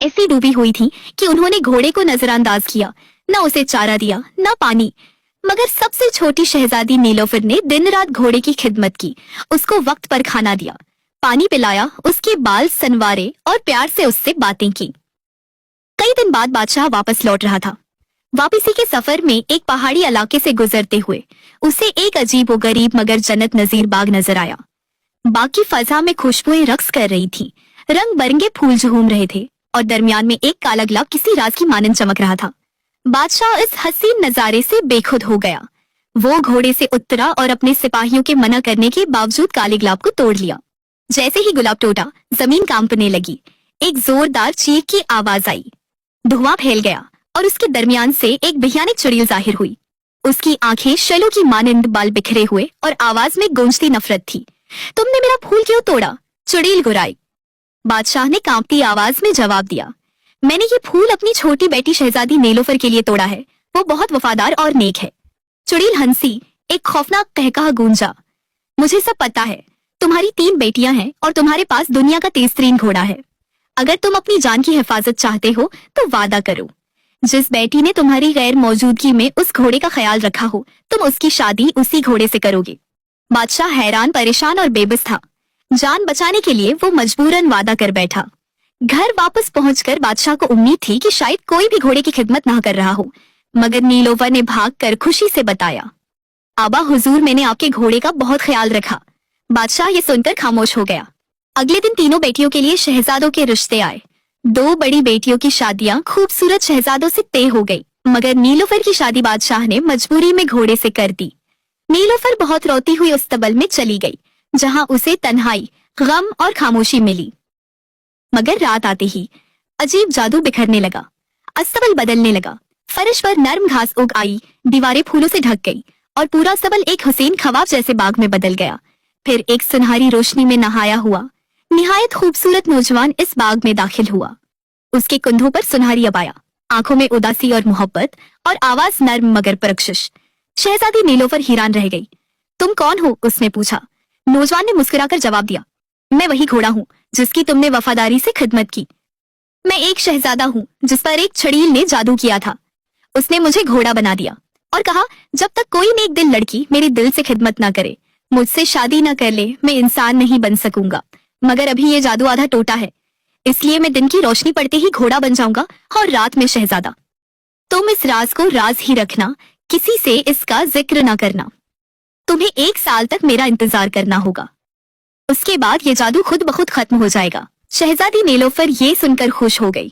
ऐसी डूबी हुई थी कि उन्होंने घोड़े को नजरअंदाज किया, न उसे चारा दिया न पानी। मगर सबसे छोटी शहजादी नीलोफर ने दिन रात घोड़े की खिदमत की, उसको वक्त पर खाना दिया, पानी पिलाया, उसके बाल सनवारे और प्यार से उससे बातें की। कई दिन बाद बादशाह वापस लौट रहा था। वापसी के सफर में एक पहाड़ी इलाके से गुजरते हुए उसे एक अजीब व गरीब मगर जन्नत नजीर बाग नजर आया। बाग की फजा में खुशबुएं रक्स कर रही थी, रंग बिरंगे फूल झूम रहे थे और दरमियान में एक काला गुलाब किसी राज की मानंद चमक रहा था। बादशाह इस हसीन नजारे से बेखुद हो गया। वो घोड़े से उतरा और अपने सिपाहियों के मना करने के बावजूद काले गुलाब को तोड़ लिया। जैसे ही गुलाब टूटा, जमीन कांपने लगी, एक जोरदार चीख की आवाज आई, धुआं फैल गया और उसके दरमियान से एक भयानक चुड़ैल जाहिर हुई। उसकी आंखें शैलों की मानंद, बाल बिखरे हुए और आवाज में गूंजती नफरत थी। तुमने मेरा फूल क्यों तोड़ा? चुड़ैल गुर्राई। बादशाह ने कांपती आवाज में जवाब दिया, मैंने ये फूल अपनी छोटी बेटी शहजादी नीलोफर के लिए तोड़ा है, वो बहुत वफादार और नेक है। चुड़ैल हंसी, एक खौफनाक कहकहा गूंजा, मुझे सब पता है, तुम्हारी 3 बेटियां हैं और तुम्हारे पास दुनिया का तेजतरीन घोड़ा है। अगर तुम अपनी जान की हिफाजत चाहते हो तो वादा करो, जिस बेटी ने तुम्हारी गैर मौजूदगी में उस घोड़े का ख्याल रखा हो, तुम उसकी शादी उसी घोड़े से करोगे। बादशाह हैरान, परेशान और बेबस था। जान बचाने के लिए वो मजबूरन वादा कर बैठा। घर वापस पहुंचकर बादशाह को उम्मीद थी कि शायद कोई भी घोड़े की खिदमत ना कर रहा हो, मगर नीलोफर ने भागकर खुशी से बताया, आबा हुजूर, मैंने आपके घोड़े का बहुत ख्याल रखा। बादशाह ये सुनकर खामोश हो गया। अगले दिन तीनों बेटियों के लिए शहजादों के रिश्ते आए। 2 बड़ी बेटियों की शादियां खूबसूरत शहजादों से तय हो गई, मगर नीलोफर की शादी बादशाह ने मजबूरी में घोड़े से कर दी। नीलोफर बहुत रोती हुई उस तबल में चली गई जहां उसे तन्हाई, गम और खामोशी मिली। मगर रात आते ही अजीब जादू बिखरने लगा, अस्तबल बदलने लगा, फर्श पर नर्म घास उग आई, दीवारें फूलों से ढक गई और पूरा अस्तबल एक हुसैन ख्वाब जैसे बाग में बदल गया। फिर एक सुनहरी रोशनी में नहाया हुआ निहायत खूबसूरत नौजवान इस बाग में दाखिल हुआ। उसके कंधों पर सुनहरी अबाया, आंखों में उदासी और मोहब्बत और आवाज नर्म मगर परकशिश। शहजादी नीलोफर हैरान रह गई। तुम कौन हो? उसने पूछा। नौजवान ने मुस्कुराकर जवाब दिया, मैं वही घोड़ा हूँ जिसकी तुमने वफादारी से खिदमत की। मैं एक शहजादा हूँ जिस पर एक चुड़ैल ने जादू किया था। उसने मुझे घोड़ा बना दिया और कहा, जब तक कोई नेक दिल लड़की मेरे दिल से खिदमत न करे, मुझसे शादी न कर ले, मैं इंसान नहीं बन सकूंगा। मगर अभी ये जादू आधा टूटा है, इसलिए मैं दिन की रोशनी पड़ते ही घोड़ा बन जाऊंगा और रात में शहजादा। तुम इस राज को राज ही रखना, किसी से इसका जिक्र न करना। तुम्हें 1 साल तक मेरा इंतजार करना होगा, उसके बाद ये जादू खुद ब खुद खत्म हो जाएगा। शहजादी नीलोफर ये सुनकर खुश हो गई।